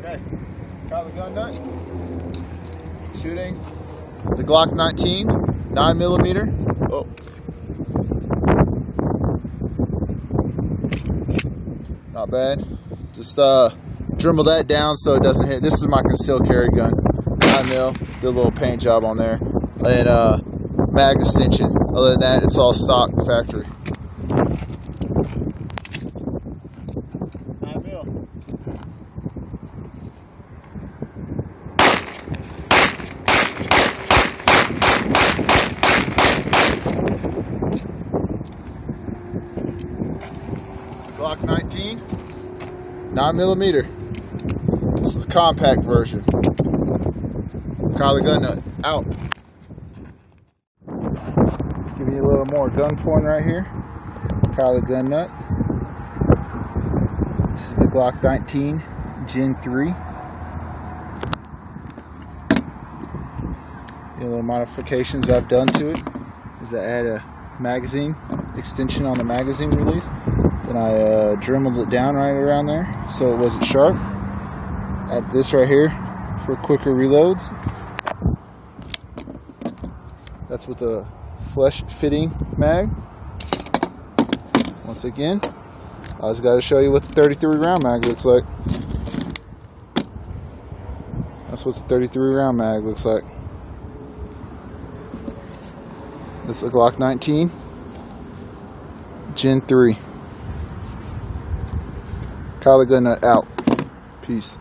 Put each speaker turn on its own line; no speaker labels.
Okay, got the gun nut. Shooting the Glock 19, 9mm. Oh. Not bad. Just dremel that down so it doesn't hit. This is my concealed carry gun. 9mm. Did a little paint job on there. And mag extension. Other than that, it's all stock factory. 9mm. It's a Glock 19, 9mm. This is the compact version. Kyle the gun nut out. Give you a little more gun porn right here. Kyle the gun nut. This is the Glock 19 Gen 3. The little modifications I've done to it is I add a magazine extension on the magazine release. Then I dremeled it down right around there so it wasn't sharp. Add this right here for quicker reloads. That's with the flesh fitting mag. Once again, I just got to show you what the 33 round mag looks like. That's what the 33 round mag looks like. This is the Glock 19 Gen 3. Kyle the gun nut out. Peace.